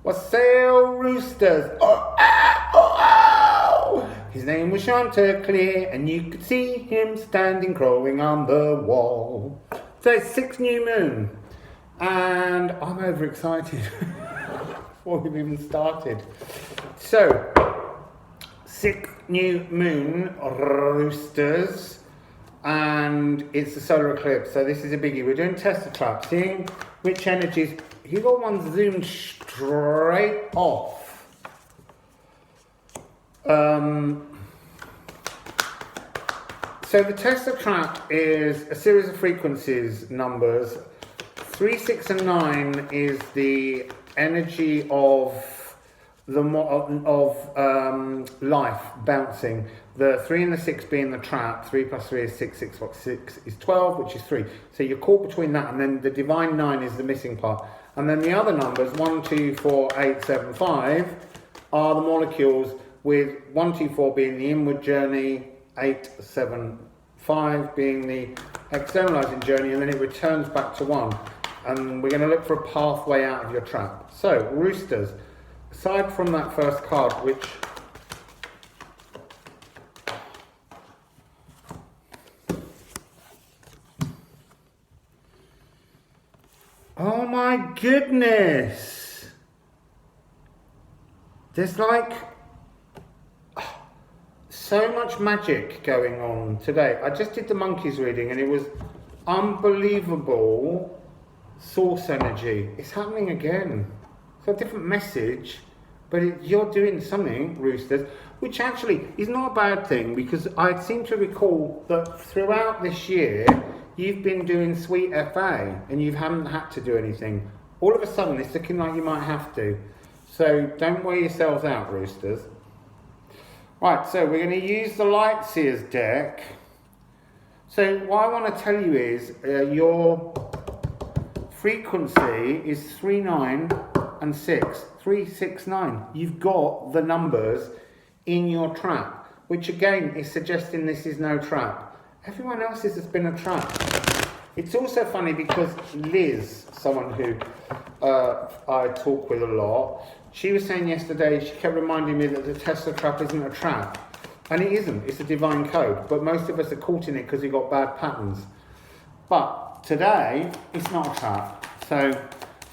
Wassail roosters. Oh, ah, oh, oh. His name was Chanticleer, and you could see him standing crowing on the wall. So it's 6 new moon, and I'm overexcited before we've even started. So, 6 new moon roosters, and it's the solar eclipse, so this is a biggie. We're doing Tesla clap, seeing which energies. You got one zoomed straight off. So the Tesla trap is a series of frequencies, numbers. 3, 6, and 9 is the energy of the life bouncing. The 3 and the 6 being the trap. 3 plus 3 is 6. 6 plus 6 is 12, which is 3. So you're caught between that, and then the divine 9 is the missing part. And then the other numbers, 1, 2, 4, 8, 7, 5, are the molecules, with 1, 2, 4 being the inward journey, 8, 7, 5 being the externalizing journey, and then it returns back to 1. And we're going to look for a pathway out of your trap. So, roosters, aside from that first card, which... Oh my goodness! There's like so much magic going on today. I just did the monkeys reading and it was unbelievable source energy. It's happening again. It's a different message, but you're doing something, roosters, which actually is not a bad thing, because I seem to recall that throughout this year you've been doing sweet FA and you haven't had to do anything. All of a sudden it's looking like you might have to. So don't wear yourselves out, roosters. Right, so we're going to use the Light Seers deck. So what I want to tell you is your frequency is 3, 9 and 6. 3, 6, 9. You've got the numbers in your trap, which again is suggesting this is no trap. Everyone else's has been a trap. It's also funny because Liz, someone who I talk with a lot, she was saying yesterday, she kept reminding me that the Tesla trap isn't a trap. And it isn't, it's a divine code. But most of us are caught in it because we've got bad patterns. But today, it's not a trap. So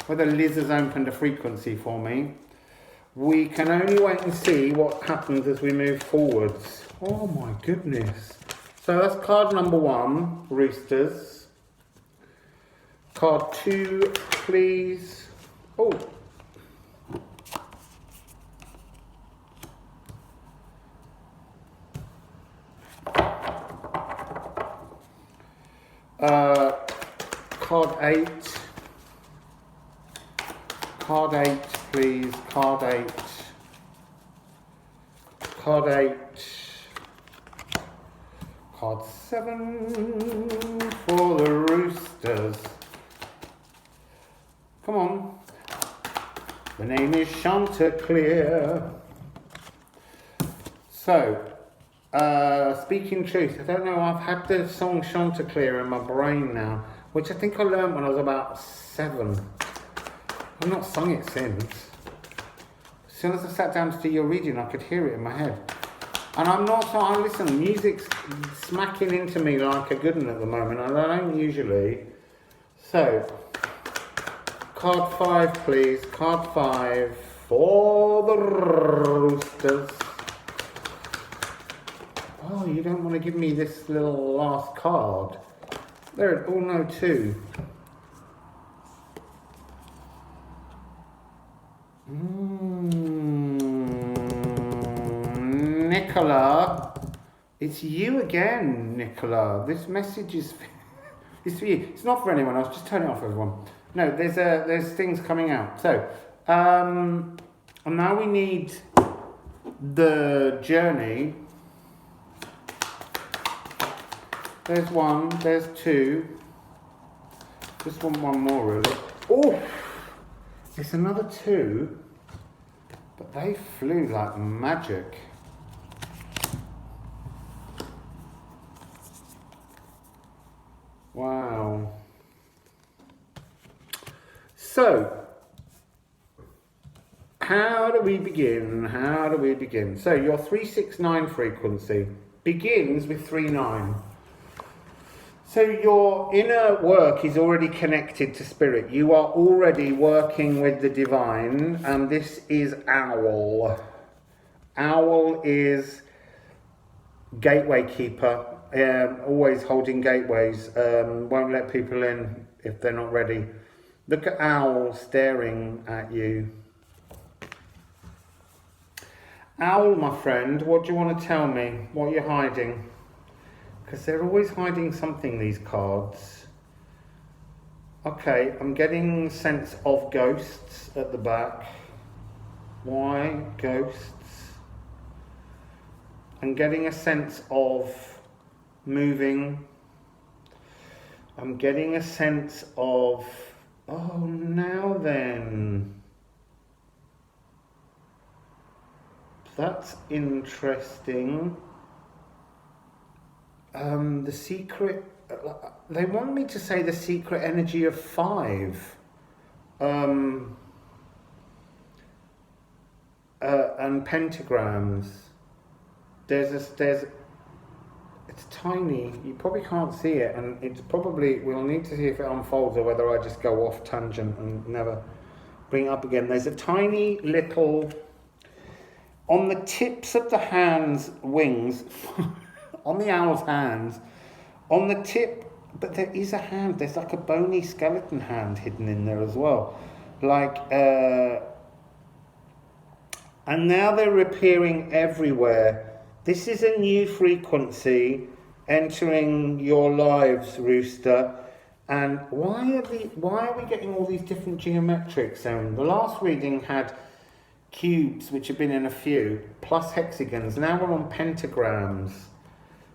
whether Liz has opened a frequency for me, we can only wait and see what happens as we move forwards. Oh my goodness. So that's card number 1, roosters. Card 2, please. Oh. Card 8. Card 8, please. Card 8. Card 8. Card 7 for the roosters. Come on. The name is Chanticleer. So, speaking truth, I don't know, I've had the song Chanticleer in my brain now, which I think I learned when I was about 7. I've not sung it since. As soon as I sat down to do your reading, I could hear it in my head. And I'm not, I listen, music's smacking into me like a good one at the moment, and I don't usually. So, card 5, please. Card 5 for the roosters. Oh, you don't want to give me this little last card. There, oh no, 2. Nicola, it's you again, Nicola. This message is it's for you. It's not for anyone else. Just turn it off, everyone. No, there's things coming out. So, and now we need the journey. There's 1. There's 2. Just want 1 more, really. Oh, it's another 2. But they flew like magic. Wow. So, How do we begin? How do we begin? So your 369 frequency begins with 39. So your inner work is already connected to spirit. You are already working with the divine, and this is Owl. Owl is gateway keeper, always holding gateways, won't let people in if they're not ready. Look at Owl staring at you. Owl, my friend, what do you want to tell me? What you're hiding? Because they're always hiding something, these cards. Okay, I'm getting sense of ghosts at the back. Why ghosts? I'm getting a sense of moving. I'm getting a sense of, oh, now then. That's interesting. The secret, they want me to say the secret energy of 5. And pentagrams. It's tiny, you probably can't see it, and it's probably, we'll need to see if it unfolds or whether I just go off tangent and never bring it up again. There's a tiny little, on the tips of the hands, wings, on the owl's hands, on the tip, but there is a hand, there's like a bony skeleton hand hidden in there as well. Like, and now they're appearing everywhere. This is a new frequency entering your lives, Rooster. And why are we getting all these different geometrics? The last reading had cubes, which have been in a few, plus hexagons. Now we're on pentagrams.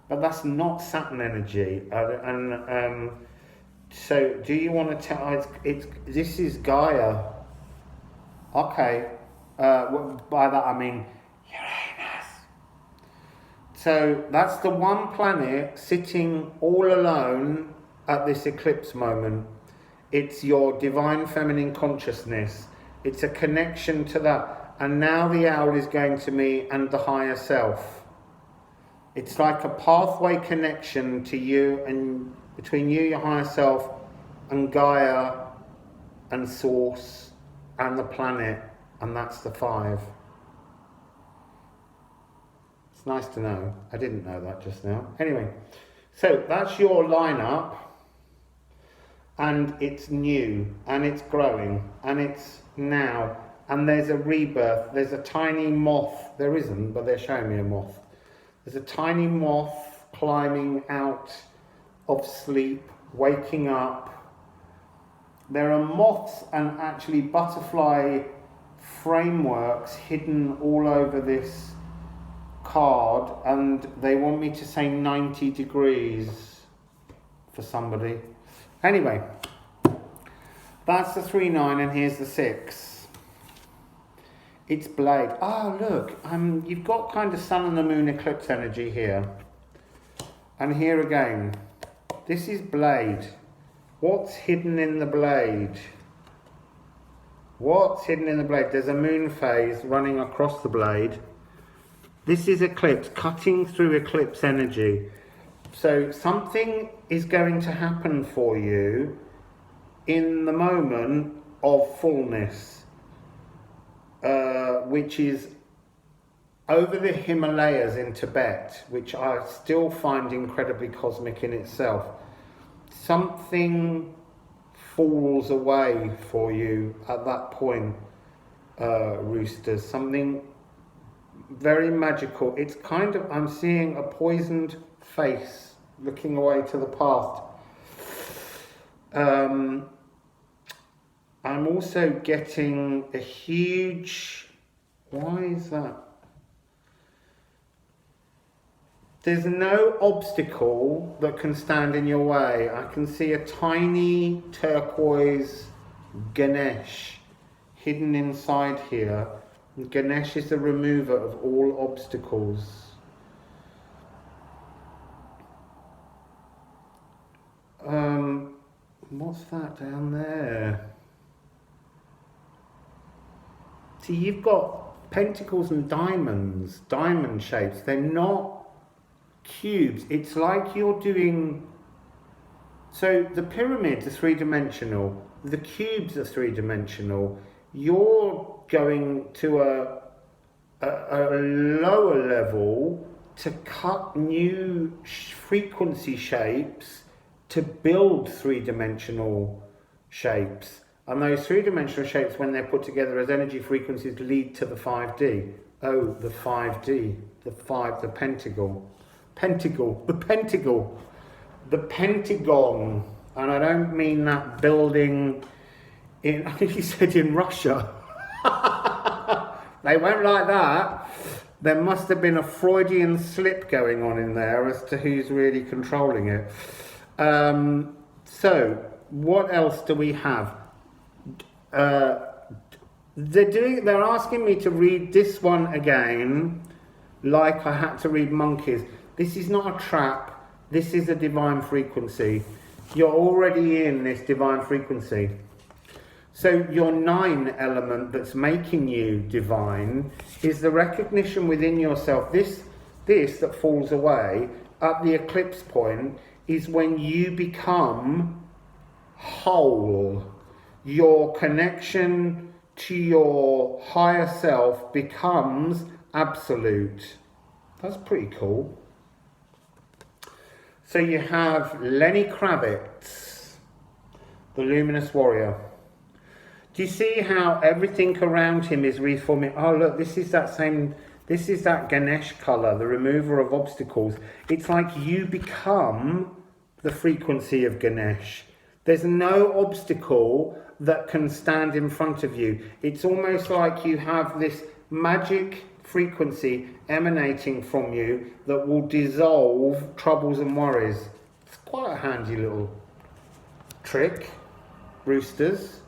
But that's not Saturn energy. So do you want to tell, this is Gaia. Okay. By that I mean Uranus. So that's the one planet sitting all alone at this eclipse moment. It's your divine feminine consciousness. It's a connection to that. And now the owl is going to me and the higher self. It's like a pathway connection to you, and between you, your higher self, and Gaia and Source and the planet. And that's the 5. It's nice to know. I didn't know that just now. Anyway, so that's your lineup. And it's new. And it's growing. And it's now. And there's a rebirth. There's a tiny moth. There isn't, but they're showing me a moth. There's a tiny moth climbing out of sleep, waking up. There are moths and actually butterfly frameworks hidden all over this card, and they want me to say 90 degrees for somebody. Anyway, that's the 3-9, and here's the 6. It's Blade. Oh look, you've got kind of Sun and the Moon eclipse energy here, and here again. This is Blade. What's hidden in the Blade? What's hidden in the Blade? There's a moon phase running across the Blade. This is Eclipse, cutting through Eclipse energy. So something is going to happen for you in the moment of fullness, which is over the Himalayas in Tibet, which I still find incredibly cosmic in itself. Something falls away for you at that point, Roosters. Something very magical. It's kind of, I'm seeing a poisoned face looking away to the past. I'm also getting a huge, why is that? There's no obstacle that can stand in your way. I can see a tiny turquoise Ganesh hidden inside here. And Ganesh is the remover of all obstacles. What's that down there? See, you've got pentacles and diamonds, diamond shapes. They're not cubes. It's like you're doing... So the pyramids are three-dimensional. The cubes are three-dimensional. You're going to a lower level to cut new frequency shapes to build three-dimensional shapes. And those three-dimensional shapes, when they're put together as energy frequencies, lead to the 5D. Oh, the 5D, the pentacle. The pentagon. And I don't mean that building in, I think he said in Russia. They won't like that. There must have been a Freudian slip going on in there as to who's really controlling it. So, what else do we have? They're asking me to read this one again, like I had to read monkeys. This is not a trap. This is a divine frequency. You're already in this divine frequency. So your 9 element that's making you divine is the recognition within yourself. This that falls away at the eclipse point is when you become whole. Your connection to your higher self becomes absolute. That's pretty cool. So you have Lenny Kravitz, the luminous warrior. Do you see how everything around him is reforming? Oh look, this is that Ganesh colour, the remover of obstacles. It's like you become the frequency of Ganesh. There's no obstacle that can stand in front of you. It's almost like you have this magic frequency emanating from you that will dissolve troubles and worries. It's quite a handy little trick, roosters.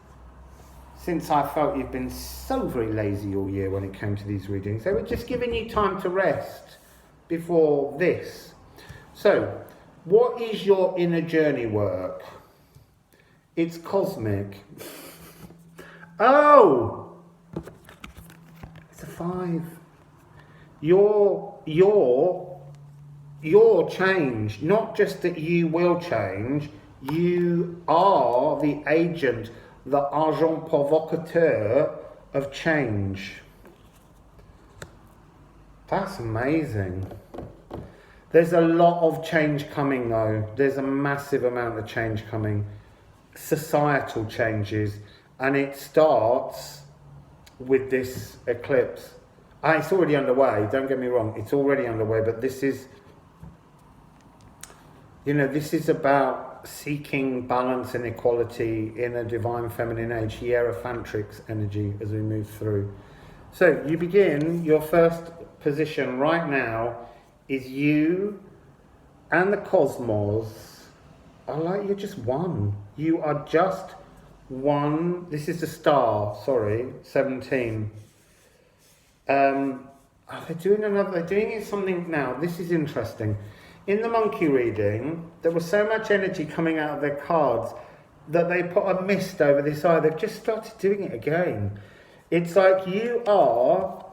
Since I felt you've been so very lazy all year when it came to these readings, they were just giving you time to rest before this. So, what is your inner journey work? It's cosmic. Oh! It's a 5. You're change. Not just that you will change, you are the agent, the agent provocateur of change. That's amazing. There's a lot of change coming though. There's a massive amount of change coming. Societal changes. And it starts with this eclipse. It's already underway, don't get me wrong. It's already underway, but this is, this is about seeking balance and equality in a divine feminine age, Hierophantrix energy as we move through. So you begin, your first position right now is you and the cosmos are like, you're just one. You are just one. This is the star, 17. They're doing something now. This is interesting. In the monkey reading, there was so much energy coming out of their cards that they put a mist over this eye. They've just started doing it again. It's like you are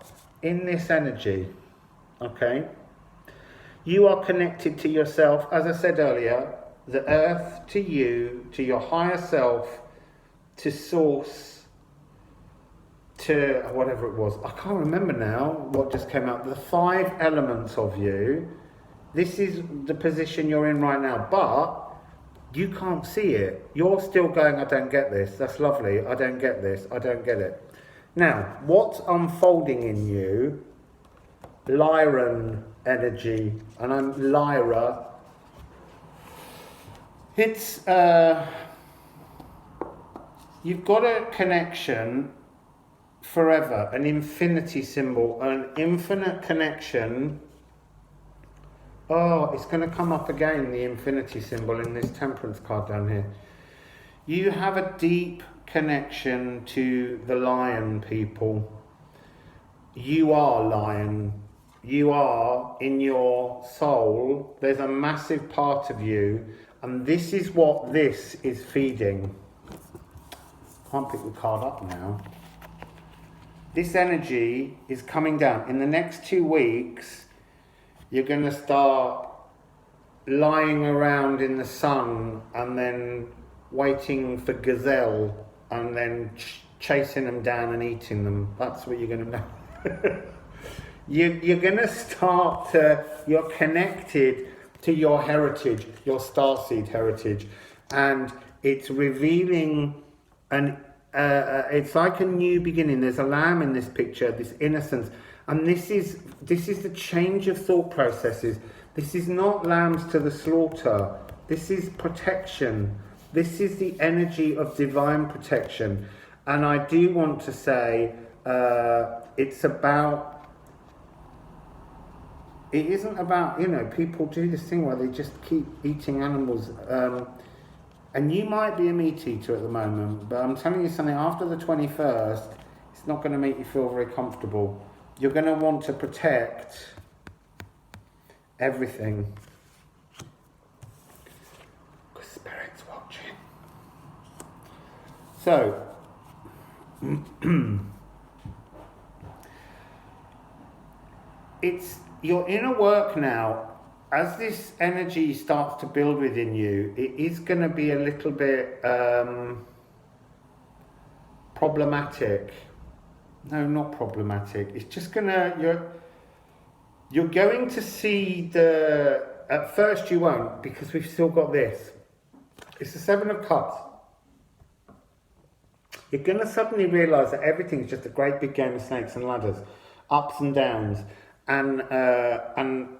in this energy, okay? You are connected to yourself, as I said earlier, the earth to you, to your higher self, to source, to whatever it was. I can't remember now what just came out. The 5 elements of you. This is the position you're in right now, but you can't see it. You're still going, I don't get this. That's lovely. I don't get this. I don't get it. Now, what's unfolding in you? Lyran energy. And I'm Lyra. It's, you've got a connection forever, an infinity symbol, an infinite connection. Oh, it's going to come up again, the infinity symbol in this temperance card down here. You have a deep connection to the lion people. You are lion. You are in your soul. There's a massive part of you. And this is what this is feeding. Can't pick the card up now. this energy is coming down. In the next 2 weeks, you're going to start lying around in the sun and then waiting for gazelle and then chasing them down and eating them. That's what you're going to know. You're going to start to, you're connected to your heritage, your starseed heritage, and it's revealing it's like a new beginning. There's a lamb in this picture, this innocence, and this is the change of thought processes. This is not lambs to the slaughter. This is protection. This is the energy of divine protection. And I do want to say it's about. It isn't about, people do this thing where they just keep eating animals. And you might be a meat eater at the moment, but I'm telling you something, after the 21st, it's not going to make you feel very comfortable. You're going to want to protect everything. Because Spirit's watching. So, it's your inner work now. As this energy starts to build within you, it is going to be a little bit problematic. No, not problematic. It's just going to, you're going to see at first you won't, because we've still got this. It's the Seven of Cups. You're going to suddenly realise that everything's just a great big game of snakes and ladders, ups and downs. And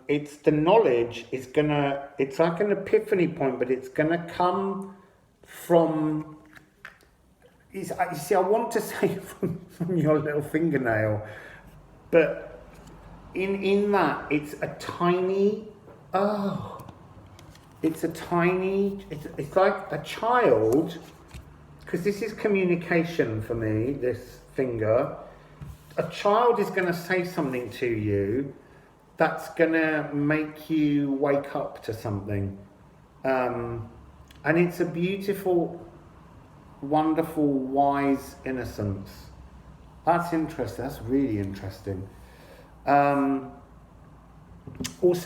it's the knowledge is gonna, it's like an epiphany point, but it's gonna come from, you see, I want to say from your little fingernail, but in that, it's like a child, because this is communication for me, this finger. A child is going to say something to you that's going to make you wake up to something. And it's a beautiful, wonderful, wise innocence. That's interesting. That's really interesting. Also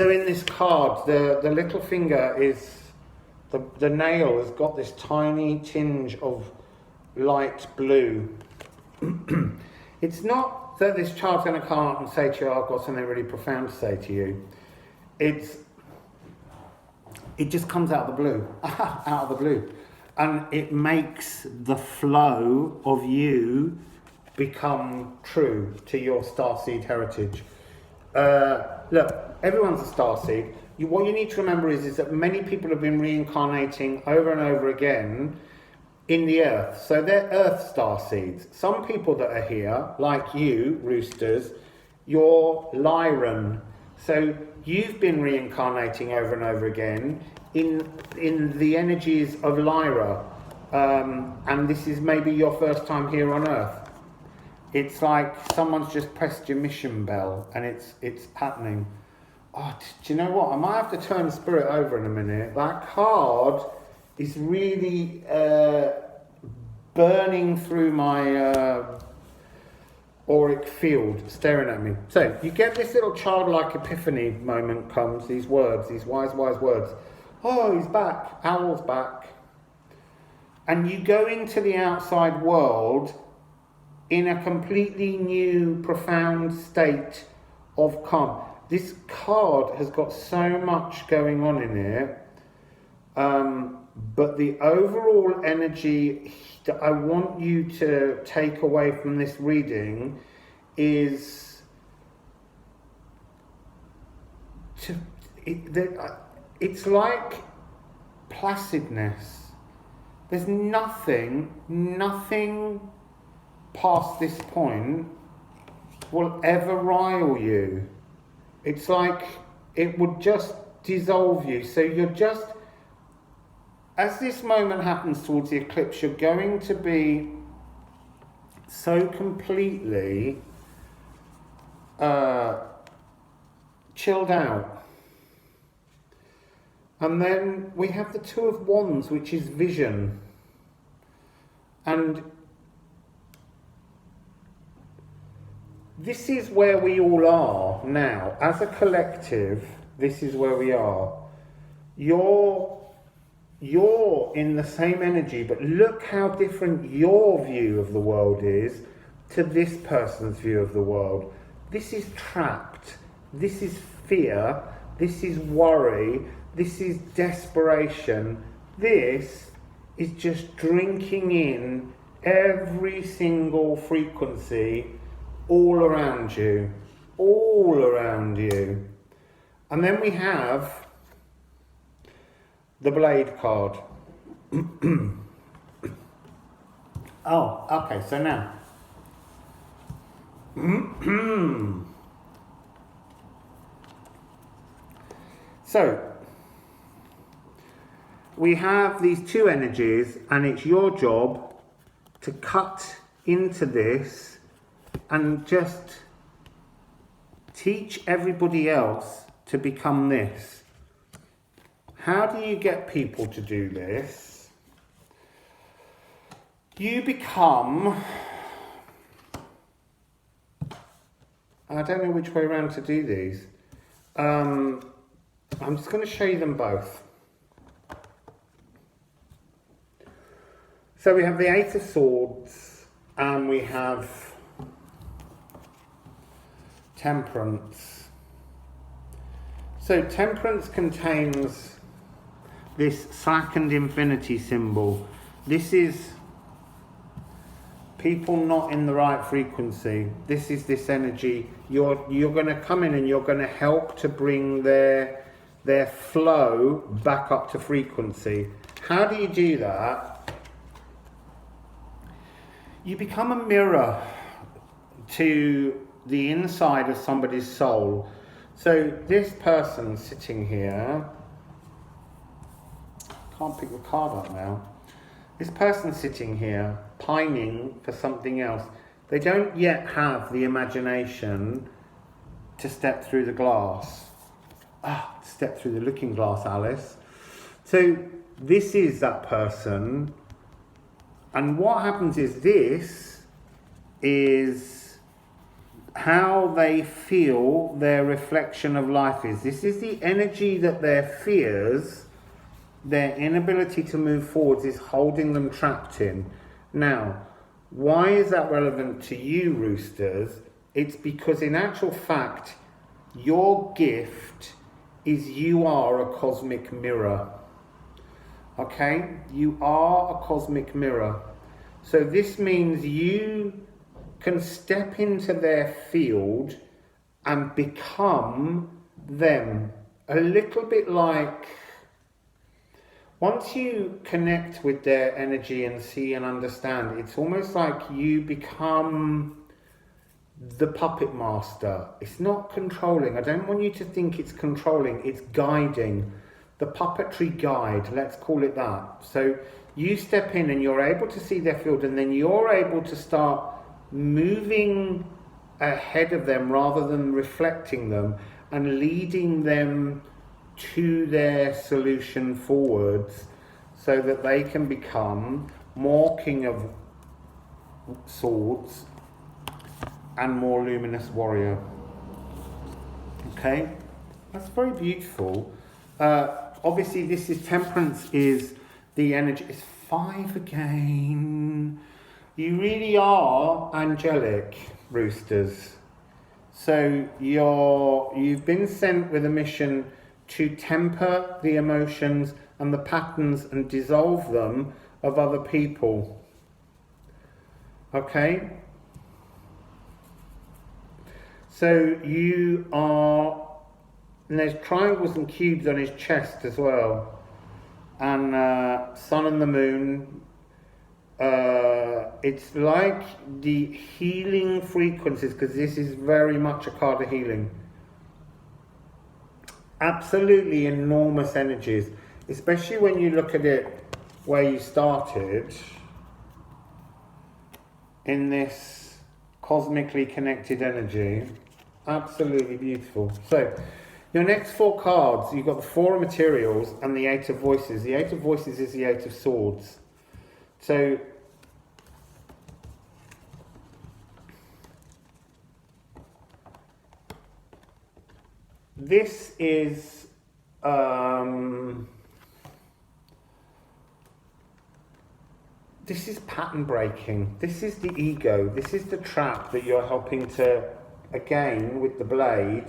in this card, the little finger is, the nail has got this tiny tinge of light blue. It's not that this child's going to come up and say to you, I've got something really profound to say to you. It just comes out of the blue, out of the blue. And it makes the flow of you become true to your starseed heritage. Look, everyone's a starseed. What you need to remember is that many people have been reincarnating over and over again in the earth. So they're earth starseeds. Some people that are here, like you, Roosters, you're Lyran. So you've been reincarnating over and over again in the energies of Lyra. And this is maybe your first time here on earth. It's like someone's just pressed your mission bell and it's happening. Oh, do you know what? I might have to turn Spirit over in a minute. That card is really burning through my auric field, staring at me. So you get this little childlike epiphany moment comes, these words, these wise words. Oh, he's back, Owl's back. And you go into the outside world in a completely new, profound state of calm. This card has got so much going on in it. But the overall energy that I want you to take away from this reading is it's like placidness. There's nothing past this point will ever rile you. It's like it would just dissolve you. So you're just, as this moment happens towards the eclipse, you're going to be so completely chilled out. And then we have the Two of Wands, which is vision. And this is where we all are now. As a collective, this is where we are. You're in the same energy, but look how different your view of the world is to this person's view of the world. This is trapped. This is fear. This is worry. This is desperation. This is just drinking in every single frequency all around you. All around you. And then we have the Blade card. Oh, okay, so now. So, we have these two energies, and it's your job to cut into this and just teach everybody else to become this. How do you get people to do this? You become... I don't know which way around to do these. I'm just going to show you them both. So we have the Eight of Swords and we have Temperance. So Temperance contains this slackened infinity symbol. This is people not in the right frequency. This is this energy. You're going to come in and you're going to help to bring their flow back up to frequency. How do you do that? You become a mirror to the inside of somebody's soul. So this person sitting here, can't pick the card up now. This person sitting here, pining for something else. They don't yet have the imagination to step through the glass. Step through the looking glass, Alice. So this is that person. And what happens is this is how they feel their reflection of life is. This is the energy that their fears, their inability to move forwards is holding them trapped in. Now, why is that relevant to you, Roosters? It's because in actual fact, your gift is you are a cosmic mirror. Okay? You are a cosmic mirror. So this means you can step into their field and become them. A little bit like, once you connect with their energy and see and understand, it's almost like you become the puppet master. It's not controlling. I don't want you to think it's controlling, it's guiding. The puppetry guide, let's call it that. So you step in and you're able to see their field, and then you're able to start moving ahead of them rather than reflecting them and leading them to their solution forwards so that they can become more King of Swords and more Luminous Warrior. Okay, that's very beautiful. Obviously this is Temperance, is the energy. It's 5 again. You really are angelic, Roosters. So you've been sent with a mission to temper the emotions and the patterns and dissolve them of other people. Okay? So you are, and there's triangles and cubes on his chest as well. And sun and the moon. It's like the healing frequencies, because this is very much a card of healing. Absolutely enormous energies, especially when you look at it where you started in this cosmically connected energy. Absolutely beautiful. So your next 4 cards, you've got the 4 of Materials and the 8 of Voices. The 8 of Voices is the 8 of Swords. So this is pattern breaking. This is the ego. This is the trap that you're helping to, again, with the blade,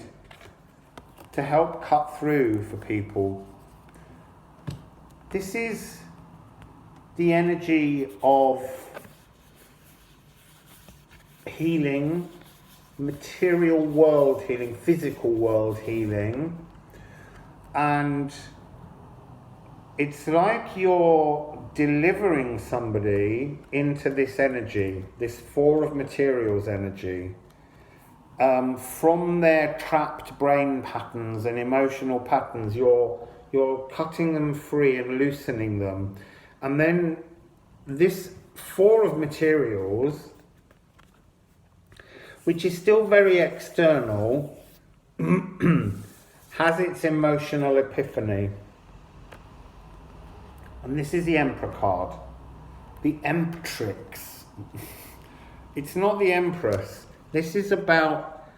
to help cut through for people. This is the energy of healing, material world healing, physical world healing, and it's like you're delivering somebody into this energy, this Four of Materials energy, from their trapped brain patterns and emotional patterns. You're cutting them free and loosening them. And then this Four of Materials, which is still very external, has its emotional epiphany. And this is the Emperor card. The Emprix. It's not the Empress. This is about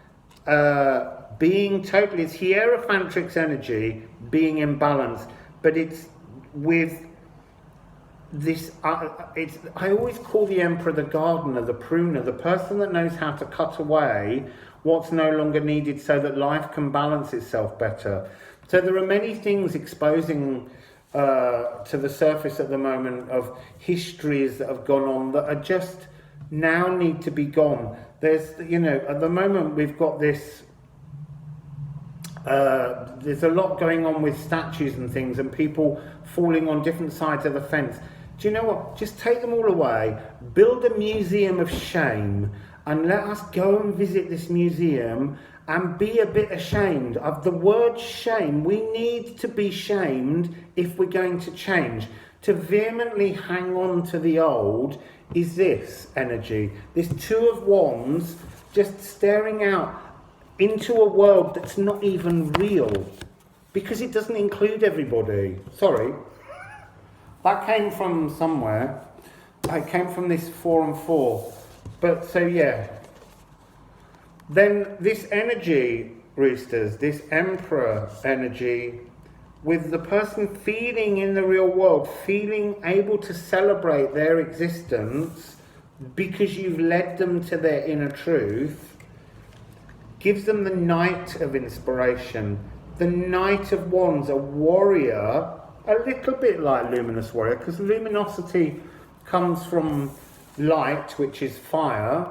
being totally, it's Hierophantrix energy, being in balance, but it's with this, I always call the Emperor the gardener, the pruner, the person that knows how to cut away what's no longer needed so that life can balance itself better. So there are many things exposing to the surface at the moment of histories that have gone on that are just now need to be gone. There's, you know, at the moment we've got this, there's a lot going on with statues and things and people falling on different sides of the fence. Do you know what? Just take them all away, build a museum of shame, and let us go and visit this museum and be a bit ashamed of the word shame. We need to be shamed if we're going to change. To vehemently hang on to the old is this energy, this Two of Wands, just staring out into a world that's not even real, because it doesn't include everybody. Sorry. That came from somewhere. It came from this 4 and 4. But so yeah. Then this energy, Roosters, this Emperor energy, with the person feeling in the real world, feeling able to celebrate their existence because you've led them to their inner truth, gives them the Knight of Inspiration, the Knight of Wands, a warrior, a little bit like Luminous Warrior, because luminosity comes from light, which is fire.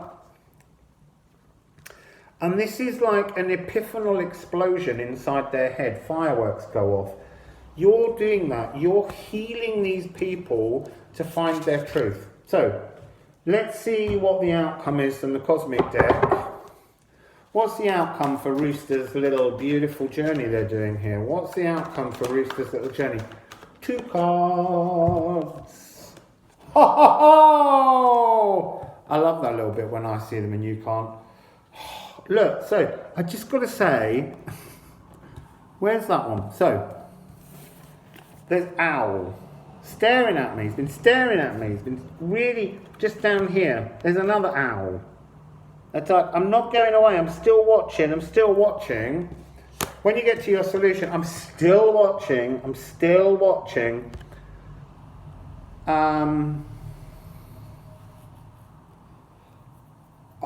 And this is like an epiphanal explosion inside their head. Fireworks go off. You're doing that. You're healing these people to find their truth. So, let's see what the outcome is from the cosmic deck. What's the outcome for Rooster's little beautiful journey they're doing here? What's the outcome for Rooster's little journey? 2 cards. Ho, ho, ho! I love that little bit when I see them and you can't. Look, so I just got to say, where's that one? So, there's Owl staring at me. He's been staring at me. He's been really just down here. There's another Owl. It's like, I'm not going away. I'm still watching. I'm still watching. When you get to your solution, I'm still watching. I'm still watching.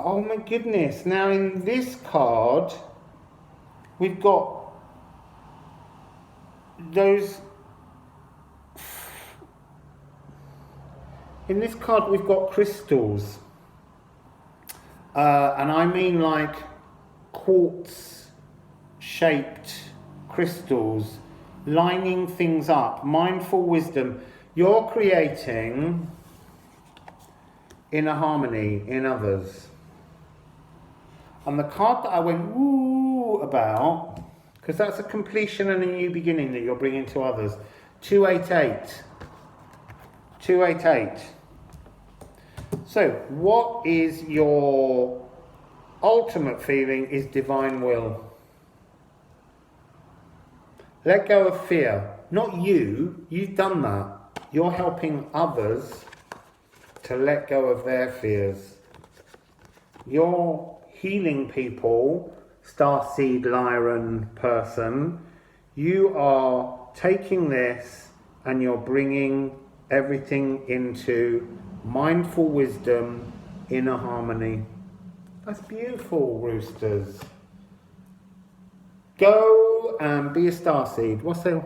Oh my goodness. Now in this card, we've got those. In this card, we've got crystals. And I mean like quartz shaped crystals, lining things up, mindful wisdom. You're creating inner harmony in others. And the card that I went woo about, because that's a completion and a new beginning that you're bringing to others. 288. 288. So, what is your ultimate feeling is divine will. Let go of fear. Not you. You've done that. You're helping others to let go of their fears. You're healing people starseed Lyran person, you are taking this and you're bringing everything into mindful wisdom, inner harmony. That's beautiful, Roosters. Go and be a starseed. What's the